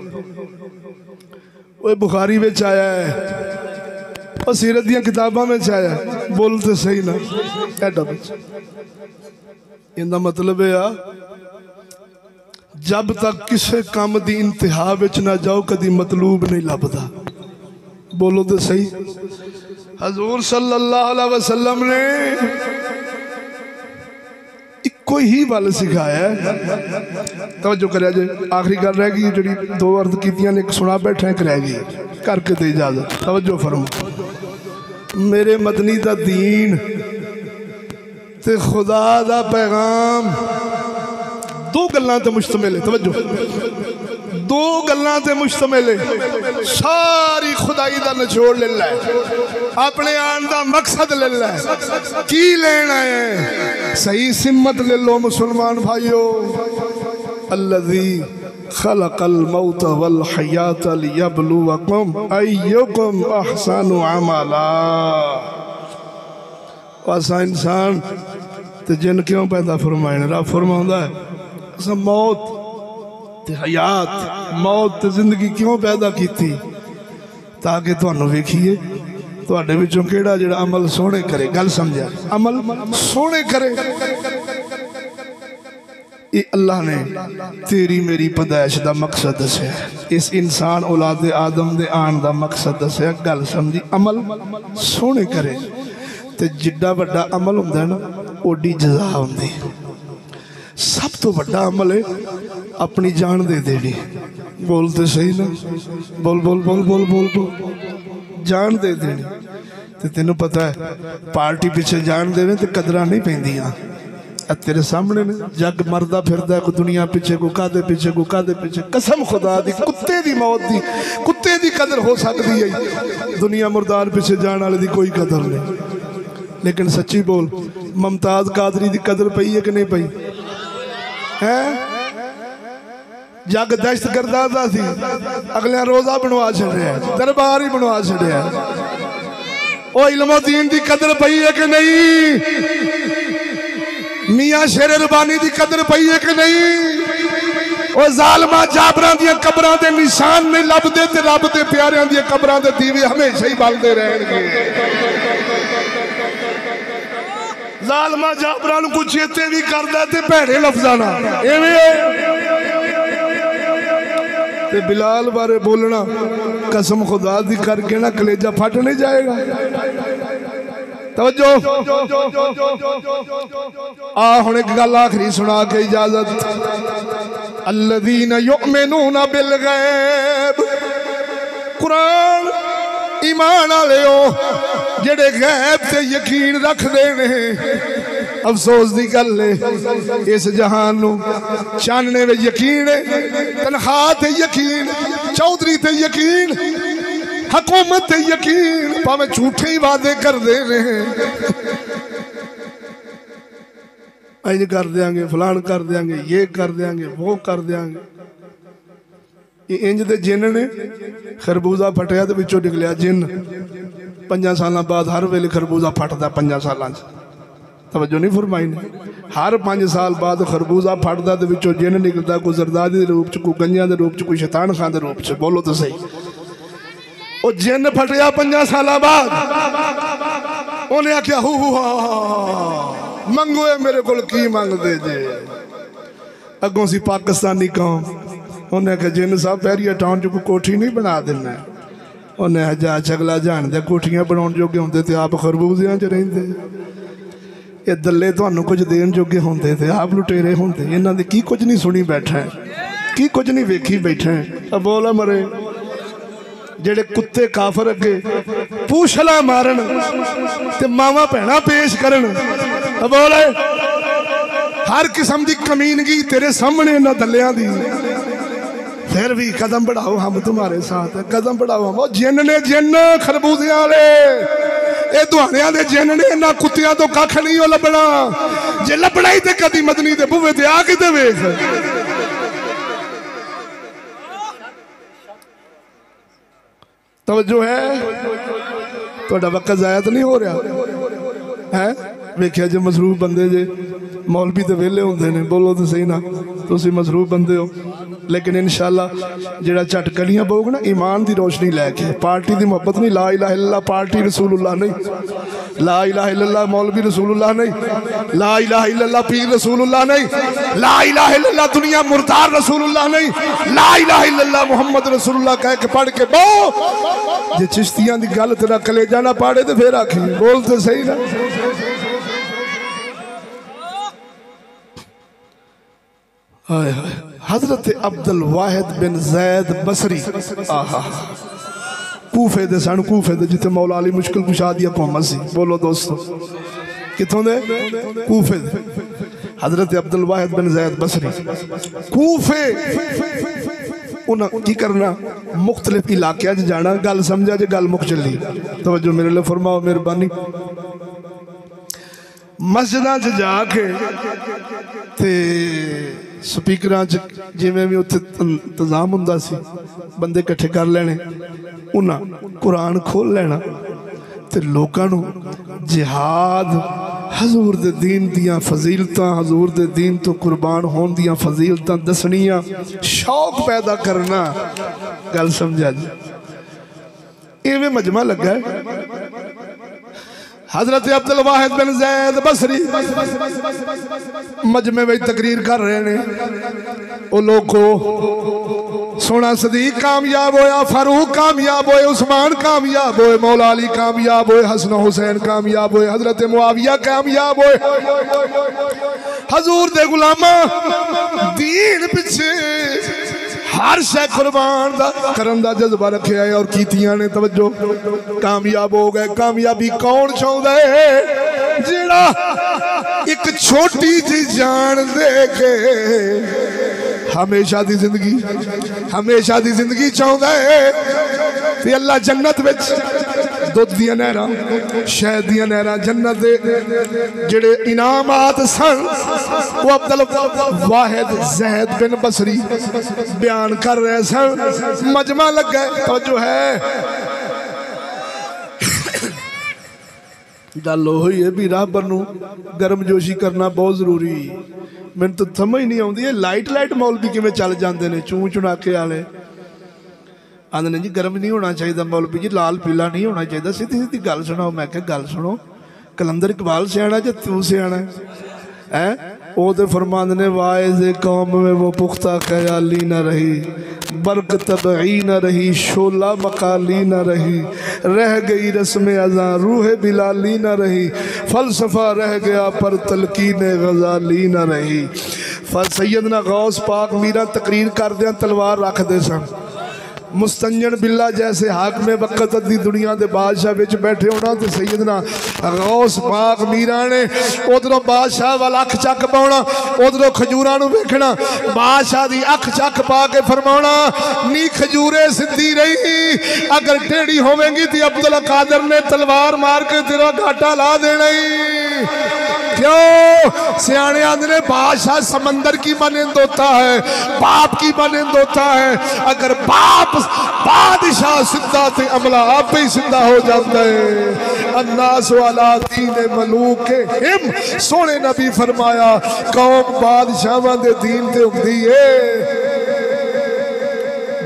وہ بخاری میں آیا ہے اور سیرت دیاں کتاباں میں آیا ہے. بولتے صحیح نا ایڈا بچہ. اندہ مطلب ہے جب تک کسے کام دی انتہا وچ نہ جاؤ کدی مطلوب نہیں لبدا. بولو تو صحیح. حضور صلی اللہ علیہ وسلم نے کوئی ہی بال سکھایا ہے. توجہ کرے جائے آخری کر رہے گی جڑی 2 عرض کیتیاں نے سنا بیٹھے ہیں کرے گی کر کے تے اجازت. توجہ فرمو. میرے مدنی دا دین تے خدا دا پیغام 2 گلاں تے مشتمل ہے. توجہ 2 گلاں تے مشتمل ہے. ساری خدائی دا نچوڑ لے لے اپنے آن دا مقصد لے لے کی لینا ہے. صحیح سمت لے لو مسلمان بھائیو. الذی خلق الموت والحیات لیبلوکم ایکم احسن عملا. واسا انسان تے جن کیوں پیدا فرمائے رب فرماؤں ہے اسا موت تے حیات موت تے زندگی کیوں پیدا کی تھی تاکہ تو انہوں ویکھئے تو اڈے بچوں کیڑا جڑا عمل سونے کرے. گل سمجھا عمل سونے کرے. یہ اللہ نے تیری میری پیدائش دا مقصد دسے. اس انسان اولاد آدم دے آن دا مقصد دسے. گل سمجھی عمل سونے کرے تے جڈا بڑا عمل ہوندہ ہے نا اوڈی جزا ہوندی. سب تو بڑا عمل ہے اپنی جان دے دینی. بولتے صحیح نا بول بول بول بول بول بول جان دے دینی. تے تینوں پتہ ہے پارٹی پیچھے جان دے تے قدرہ نہیں پہندیاں. تیرے سامنے نے جگ مردہ پھردہ کو دنیا پیچھے کو کادے پیچھے کو کادے پیچھے. قسم خدا دی کتے دی موت دی کتے دی قدر ہو سکتی ہے. دنیا مردار پیچھے جان والے دی کوئی قدر نہیں. لیکن سچی بول ممتاز قادری دی قدر پئی ہے کہ نہیں پئی ہے؟ جگ دہشت گردہ تھی اگلے روزہ بنوا چھڑے ہیں دربار ہی بنوا چھڑے ہیں. او علم و دین دی قدر پئی ہے کہ نہیں؟ میاں شیر ربانی دی قدر پئی ہے کہ نہیں؟ او ظالمہ جابران دیا قبران دے نشان نہیں لب دے تے رب دے پیاریاں دیا قبران دے دیوے ہمیشہ ہی بال دے رہن گے. ظالمہ جابران کو چیتے بھی کر دیتے پیڑے لفظانا تے بلال بارے بولنا قسم خدا دی کر کے نا کلیجہ پھٹ نہیں جائے گا. توجہ آہن ایک گل آخری سنا کے اجازت. الذین یؤمنون بالغیب قرآن ایمان آلیو جڑے غیب تے یقین رکھ دینے. افسوس دی گل ہے اس جہان نو چاننے میں یقین ہے تنخواہ تے یقین چودھری تے یقین حکومت تے یقین پاویں جھوٹے ہی وعدے کر دے رہے ہیں. اینج کر دیاں گے فلان کر دیاں گے یہ کر دیاں گے وہ کر دیاں گے. یہ انج دے جن نے خربوزہ پھٹیا تو بچوں نکلیا جن 5 سالاں بعد ہر ویلے خربوزہ پھٹدا 5 سالاں توجہ نہیں فرمائی نے. ہر 5 سال بعد خربوزہ پھٹدا تے وچوں جن نکلدا کوئی زردادی دے روپ چ کوئی گنجاں دے روپ چ کوئی شیطان خان دے روپ چ. بولو تو صحیح. او جن پھٹیا 5 سالاں بعد انہیں آکھیا منگو اے میرے کول کی مانگ دے جے. اگوں سی پاکستانی قوم انہیں کہا جن صاحب پیریا ٹاؤن جو کوئی کوٹھی نہیں بنا دینا ہے. انہیں حجا چگلا جان دے کوٹھیاں بناؤن جو گے ہوندے تھے آپ خربوزیاں جو رہیں دے. یہ دلے تو انہوں کچھ دین جو گے ہوندے تھے آپ لٹیرے ہوندے. انہوں نے کی کچھ نہیں سنی بیٹھا ہے کی کچھ نہیں ویکھی بیٹھا ہے. اب بولا مرے جڑے کتے کافر اگے پوچھلا مارن تے ماما پہنا پیش کرن. اب بولا ہر قسم دی کمینگی تیرے سامنے نہ دلیاں دی پھر بھی قدم بڑھاؤ ہم تمہارے ساتھ ہیں. قدم بڑھاؤ ہم. وہ جن نے جن خربوزیاں لے اے دوانیاں دے جن نے نہ کتیاں تو کاکھ نہیں ہو لبنا. جے لبنا ہی تے کدی مدنی دے بوے تے آگے دے ویخ توجہ ہے تھوڑا وقت ضائع تو نہیں ہو رہا ہے ویکھیا جے مصروف بندے جے مولوی تے ویلے ہوندے نے بولو تو صحیح نا تسی مصروف بندے ہو لیکن انشاءاللہ جڑا چٹ گلیاں بہو گا نا ایمان دی روشنی لے کے پارٹی دی محبت نہیں لا الہ الا اللہ پارٹی رسول اللہ نہیں لا الہ الا اللہ مولوی رسول اللہ نہیں لا الہ الا اللہ پیر رسول اللہ نہیں لا الہ الا اللہ دنیا مردار رسول اللہ نہیں لا الہ الا اللہ محمد رسول اللہ کہہ کے پڑھ کے بو جے چشتیاں دی گل تیرا کلیجہ نہ پاڑے تے پھر آکھی بولتے صحیح نا حضرت عبدالواحد بن زید بصری کوفے دے سن کوفے دے جتے مولا علی مشکل کشا دیا محمد سی بولو دوستو کتوں دے کوفے دے حضرت عبدالواحد بن زید بصری کوفے انہاں کی کرنا مختلف علاقے جانا گل سمجھا جے گل مک چلی توجہ میرے لئے فرماؤ مہربانی مسجداں جا کے تے سپیکراں جی میں بھی اتھے انتظام ہوندا سی بندے کٹھے کر لینے انہاں قرآن کھول لینا تے لوکاں نو جہاد حضور دے دین دیاں فضیلتاں حضور دے دین تو قربان ہون دیاں فضیلتاں دسنیاں شوق پیدا کرنا گل سمجھا جی ایویں مجمع لگا ہے حضرت عبدالواحد بن زید بصری مجمع میں تقریر کر رہے ہیں او لوگوں سونا صدیق کامیاب ہویا فاروق کامیاب ہوئے عثمان کامیاب ہوئے مولا علی کامیاب ہوئے حسن حسین کامیاب ہوئے حضرت معاویہ کامیاب ہوئے حضور دے غلامہ دین پچھے ہر شے قربان دا کرن دا جذبہ رکھے آئے اور کیتیاں نے توجہ کامیاب ہو گئے کامیابی کون چھوڑ دے جیڑا ایک چھوٹی جی جان دے کے ہمیشہ دی زندگی چھوڑ دے تے اللہ جنت وچ دودھ دیا نہرہ شہد دیا نہرہ جنت دے جڑے انعامات سن وہ عبدالواحد زید بن بصری بیان کر رہے سن مجمع لگ گئے توجہ ہے گل ہوئی ہے بھی راہ برنو گرم جوشی کرنا بہت ضروری میں تو سمجھ نہیں آؤں دی لائٹ مولوی کی میں چل جاندے نے چون چناکے آلے آندھے نے جی گرم نہیں ہونا چاہیے مولوی جی لال پیلا نہیں ہونا چاہیے سیدھی گل سنو میں کہ گل سنو کلندر اقبال سے آنا جا تو سے آنا ہے او دے فرماندنے وائز قوم میں وہ پختہ خیالی نہ رہی برق طبعی نہ رہی شولہ مقالی نہ رہی رہ گئی رسم ازاں روح بلالی نہ رہی فلسفہ رہ گیا پر تلقین غزالی نہ رہی سیدنا غوث پاک میرا تقریر کر دیا تلوار رکھ دے سن مستنجن باللہ جیسے حاکم وقت دی دنیا دے بادشاہ وچ بیٹھے ہونا تے سیدنا غوث پاک میرانے ادھروں بادشاہ والا اکھ چک پاؤنا ادھروں کھجورانو بیکھنا بادشاہ دی اکھ چک پا کے فرماؤنا نی کھجورے سدھی رہی اگر ٹیڑی ہوئیں گی تی عبدالقادر نے تلوار مار کے تیرا گھاٹا لا دینا ہی کیوں سیانے آندھنے بادشاہ سمندر کی مانند ہوتا ہے باپ کی مانند ہوتا ہے اگر باپ بادشاہ سدھا تے عملہ آپ ہی سدھا ہو جاتا ہے الناس والا دین ملوک ہم سونے نبی فرمایا قوم بادشاہ دے دین تے اگدی ہے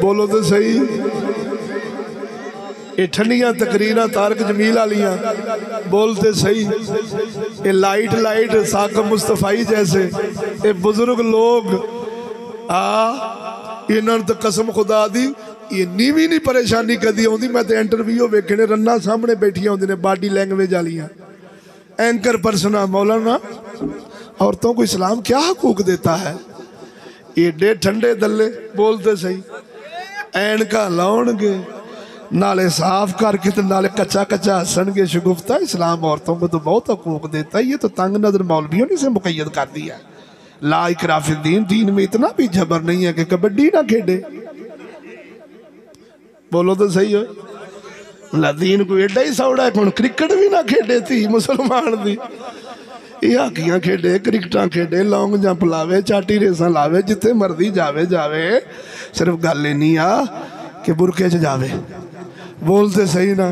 بولو تو صحیح یہ ٹھنڈیاں تقریرہ تارک جمیل آلیاں بولتے صحیح یہ لائٹ ساکم مصطفی جیسے یہ بزرگ لوگ انہوں نے قسم خدا دی یہ نیوی نہیں پریشانی کدی ہوندی میں تے انٹرویو ویکھنے رنہ سامنے بیٹھی ہوندی نے باڈی لینگویج آلیاں اینکر پرسنہ مولانا عورتوں کو اسلام کیا حقوق دیتا ہے یہ ڈے ٹھنڈے دلے بولتے صحیح این کا لاؤن گے نالے صاف کر کے نالے کچا ہسن گے شگفتہ اسلام عورتوں کو تو بہت حقوق دیتا ہے یہ تو تنگ نظر مولویوں نے اسے مقید کر دیا لا اکراہ فی الدین دین میں اتنا بھی جبر نہیں ہے کہ کبڈی نہ کھیڑے بولو تو صحیح ہو دین کو ایڈا ہی سوڑا ہے کون کرکٹ بھی نہ کھیڑے تھی مسلمان دی یہ ہاکیاں کھیڑے کرکٹاں کھیڑے لونگ جمپ لاوے چاٹی ریساں لاوے جتے مردی جاوے صرف گل نہیں آ کہ برکے چ جاوے بولتے صحیح نا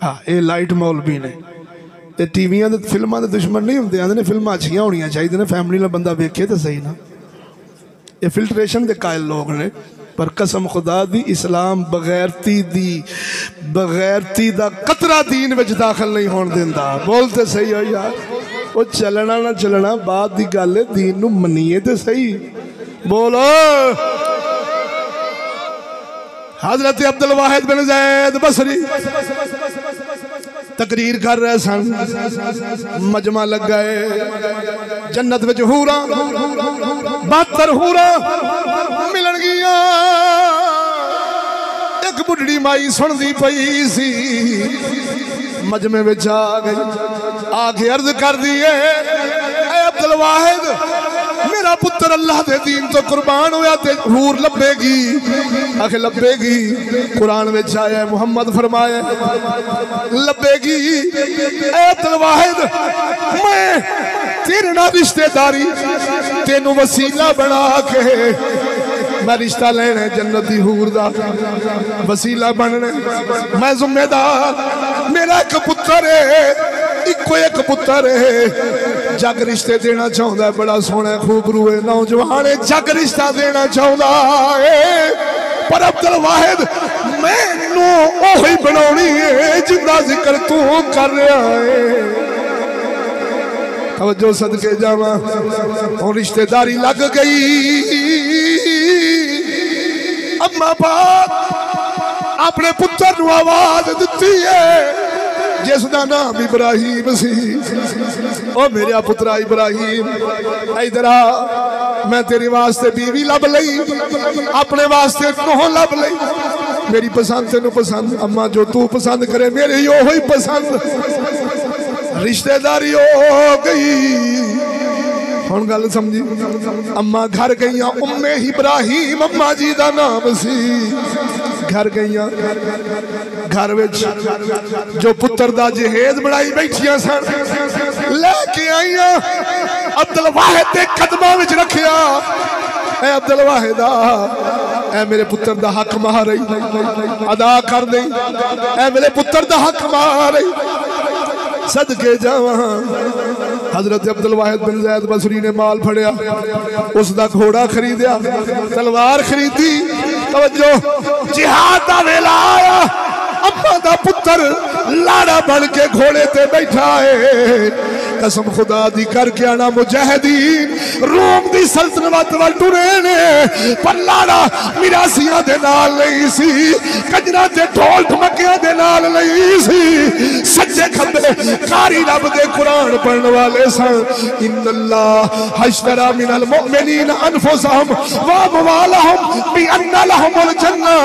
ہاں یہ لائٹ مولوی نے یہ ٹی ویاں فلماں دے دشمن نہیں ہوندے آندے نے فلماں اچھیاں ہونیاں چاہیے نے فیملی نال بندہ ویکھے تے صحیح نا یہ فلٹریشن دے قائل لوگ نے پر قسم خدا دی اسلام بغیرتی دا قطرہ دین وچ داخل نہیں ہون دیندا بولتے صحیح ہو یار وہ چلنا نہ چلنا بات دی گل ہے دین نو منیے تے صحیح بولو حضرت عبدالواحد بن زید بصری تقریر کر رہے سن مجمع لگ گئے جنت وچ حوراں 72 حوراں ملن گیا ایک بڑھڑی مائی سن دی پئی سی مجمع وچ آ گئی آگے عرض کر دیئے اے عبدالواحد میرا پتر اللہ دے دین تو قربان ہویا تے حور لبے گی آخر لبے گی قرآن میں چاہے محمد فرمائے لبے گی اے عبدالواحد میں تیرے نا رشتہ داری تینو وسیلہ بنا کے میں رشتہ لینے جنتی حور دا وسیلہ بننے میں ذمہ دار میرا ایک پتر ہے ایک پتر ہے جگ رشتے دینا چاہتا ہے بڑا سونا خوبرو ہے نوجوانے جگ رشتہ دینا چاہتا ہے پر عبدالواحد میں نو اوہی بناونی ہے جندہ ذکر تو کر رہا ہے توجہ صدقے جاما اور رشتہ داری لگ گئی اما بات اپنے پتر نو آواز دیتی ہے جس دا نام ابراہیم سی او میرے پترا ابراہیم ادھر آ میں تیری واسطے بیوی لب لئی اپنے واسطے نوح لب لئی میری پسند تینو پسند اما جو تو پسند کرے میرے یو ہوئی پسند رشتہ داری ہو گئی ہون گل سمجھی اما گھر گئیاں ام ابراہیم اما جی دا نام سی گھر گئیاں گھر وچ جو پتر دا جہیز بڑائی بیٹھیاں سن لے کے آئیاں عبدالواحد دے قدمہ وچ رکھیا اے عبدالواحد اے میرے پتر دا حق مہارئی ادا کر دیں اے میرے پتر دا حق مہارئی صدقے جاواں حضرت عبدالواحد بن زید بصری نے مال پھڑیا اس دا گھوڑا خریدیا تلوار خریدی توجہ جہاد دا ویلا آیا اما دا پتر لاڑا بن کے گھوڑے تے بیٹھا ہے قسم خدا دی کر کے آنا مجاہدین روم دی سلطنت وال ٹرے نے پر لاڑا میراسیاں دے نال نہیں سی کجرا تے ڈھول ڈھمکیاں دے نال نہیں سی سجے کھمبے قاری رب دے قرآن پڑھنے والے سن ان اللہ حشترا من المؤمنین انفسہم واموالہم بان لہم الجنہ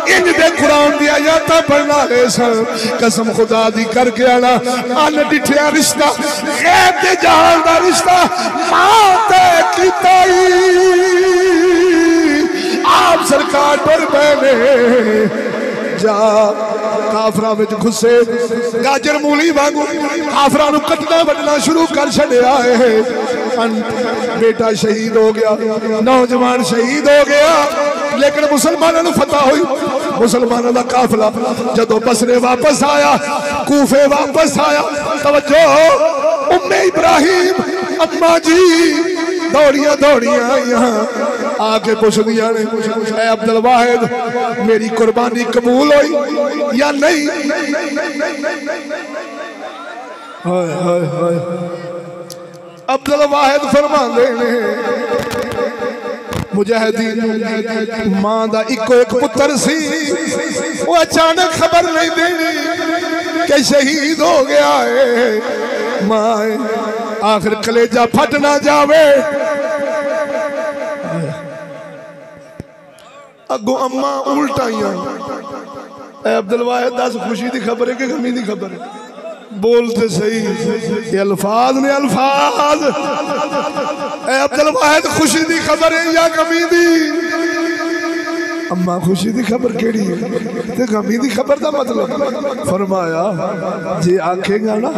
ان دے قرآن دی آیاتاں پڑھنے والے سن قسم خدا دی کر کے آنا ان ڈٹھیا رشتہ غیب دے جہان دا رشتہ ماں تے کتائی آپ سرکار پر بہنے جا کافرہ وچ گھسے گاجر مولی وانگو کافرہ نو کٹنا بٹنا شروع کر چھڑے آئے بیٹا شہید ہو گیا نوجوان شہید ہو گیا لیکن مسلمانوں نے فتح ہوئی مسلمانوں دا قافلہ جدو بصرے واپس آیا کوفے واپس آیا توجہ ام ابراہیم اما جی دوڑیاں یہاں آگے پوچھ دیا نے اے عبدالواحد میری قربانی قبول ہوئی یا نہیں عبدالواحد فرما دینے مجاہدین ماں دا ایک پتر سی وہ اچانک خبر نہیں دینی کہ شہید ہو گیا ہے ماں آخر کلیجہ پھٹ نہ جاوے اگو اماں الٹائیاں اے عبدالواحد دس خوشی دی خبر ہے کہ غمی دی خبر ہے بولتے صحیح یہ الفاظ نے الفاظ اے عبدالواحد خوشی دی خبر ہے یا غمی دی اماں خوشی دی خبر کیڑی ہے تے غمی دی خبر دا مطلب فرمایا جی آنکھیں گا نا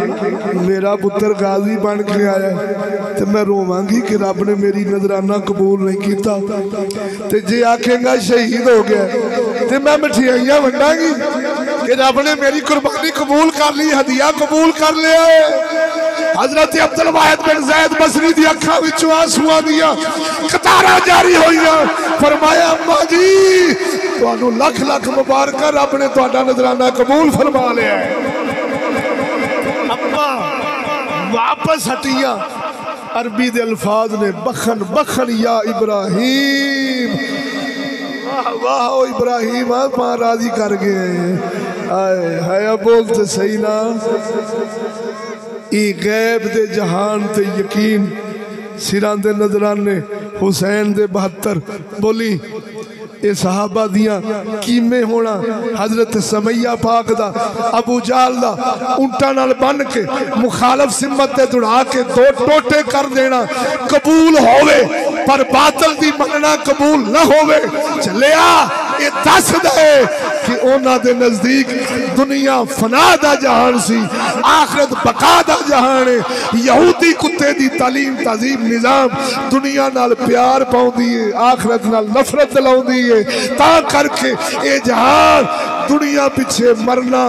میرا پتر غازی بن کے آیا ہے تے میں رواں گی کہ رب نے میری نذرانہ قبول نہیں کیتا تے جی آنکھیں گا شہید ہو گیا تے میں مٹھائیاں ونڈاں گی کہ رب نے میری قربانی قبول کر لی ہدیہ قبول کر لیا ہے حضرت عبدالواحد بن زید بصری دی اکھاں وچوں آنسواں دیاں قطاراں جاری ہوئیاں فرمایا اماں جی تانوں لکھ لکھ مبارکہ رب نے تہاڈا نذرانہ قبول فرما لیا ہے اماں واپس ہٹیاں عربی دے الفاظ نے بخن بخن یا ابراہیم واہ واہ او ابراہیم ماں راضی کر گئے آئے ہایا بولتے صحیح نا ای غیب دے جہان تے یقین سران دے نظرانے حسین دے 72 بولی اے صحابہ دیاں کیمیں ہونا حضرت سمیہ پاک دا ابو جال دا انٹا نال بن کے مخالف سمت تے دڑا کے 2 ٹوٹے کر دینا قبول ہوئے پر باطل دی مننا قبول نہ ہوئے چلیا یہ دس دے کہ اونا دے نزدیک دنیا فنا دا جہان سی آخرت بقا دا جہان ہے یہودی کتے دی تعلیم تہذیب نظام دنیا نال پیار پاؤں دیئے آخرت نال نفرت دلاؤں دیئے تا کر کے اے جہان دنیا پیچھے مرنا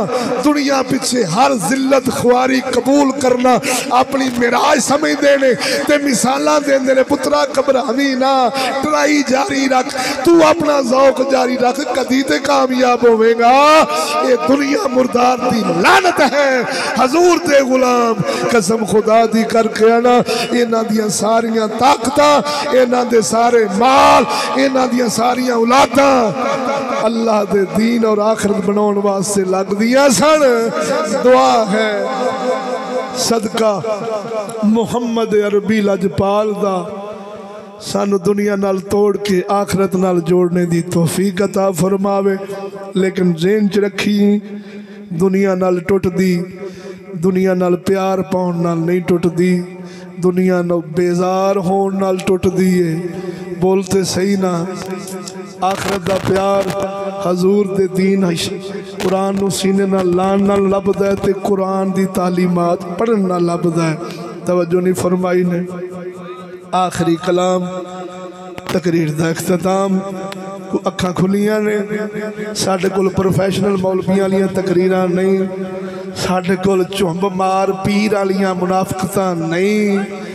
دنیا پیچھے ہر ذلت خواری قبول کرنا اپنی معراج سمجھ دینے تے مثالاں دینے نے پترا گھبراویں نہ ٹرائی جاری رکھ تو اپنا ذوق جاری رکھ کدی تے کامیاب ہوے گا یہ دنیا مردار دی لعنت ہے حضور دے غلام قسم خدا دی کر کے انا انہاں دیاں ساریاں طاقتاں انہاں دے سارے مال انہاں دیاں ساریاں اولاداں اللہ دے دین اور آخرت بناؤن واسطے لگ دیا سن دعا ہے صدقہ محمد عربی لجپال دا سانو دنیا نال توڑ کے آخرت نال جوڑنے دی توفیق عطا فرماوے لیکن ذہن چ رکھی دنیا نال ٹوٹ دی دنیا نال پیار پاؤن نال نہیں ٹوٹ دی دنیا نال بیزار ہون نال ٹوٹ دیئے بولتے صحیح نہ آخرت دا پیار حضور دے دین قرآن نو سینے نہ لان نہ لب دے تے قرآن دی تعلیمات پڑھن نہ لب دے توجہ نہیں فرمائی نے آخری کلام تقریر دا اختتام اکھاں کھلیاں نے ساڑھے کل پروفیشنل مولویاں لیاں تقریراں نہیں ساڑھے کل چومب مار پیر لیاں منافقتاں نہیں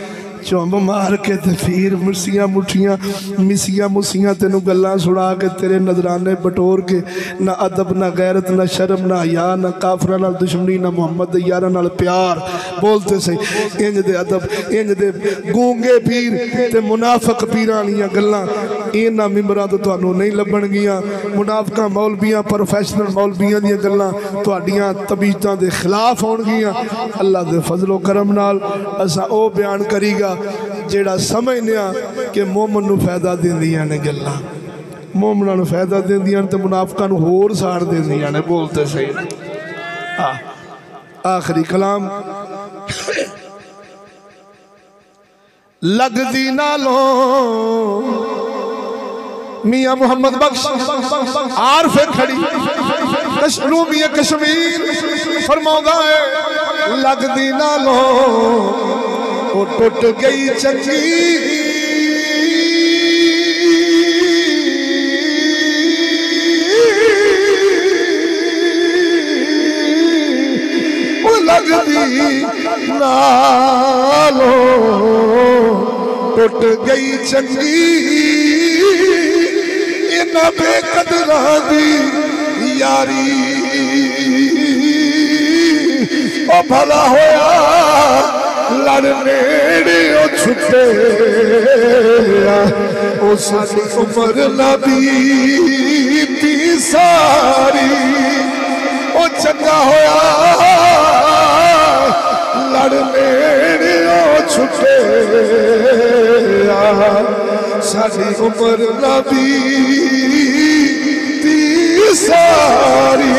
چومب مار کے تفیر مرسیاں مٹھیاں مسیاں مسیاں تینو گلان سڑا کے تیرے نظرانے بٹور کے نہ ادب نہ غیرت نہ شرم نہ حیا نہ کافرہ نہ دشمنی نہ محمد یارہ نہ پیار بولتے سے انج دے ادب انج دے گونگے پیر تے منافق پیرانیاں گلان این نہ ممبران تو توانو نہیں لبن گیاں منافقہ مولبیاں پروفیشنل مولبیاں دیاں گلان تو اڈیاں طبیعتاں دے خلاف ہون گیاں اللہ دے فضل و کرم نال اسا او بیان کری گا جیڑا سمجھنیا کہ مومن نو فائدہ دین دیاں نے گلہ مومنہ نو فائدہ دین دیاں تے منافقہ نو ہور سار دین دیاں نے بولتے صحیح آخری کلام لگ دی نالوں میاں محمد بخش عارف کھڑی کشمیروں میاں کشمیر فرماؤں ہے لگ دی نالوں وہ ٹوٹ گئی چنگی وہ لگ دی نالوں ٹوٹ گئی چنگی انہ بے قدرہ دی یاری او بھلا ہویا لڑنے او چھتے او ساری عمر نبی تی ساری او چنگا ہویا لڑنے او چھتے ساری عمر نبی تی ساری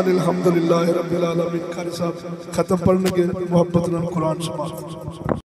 الحمدللہ رب العالمین کاری صاحب ختم پڑھنے کے محبت نام قرآن شمار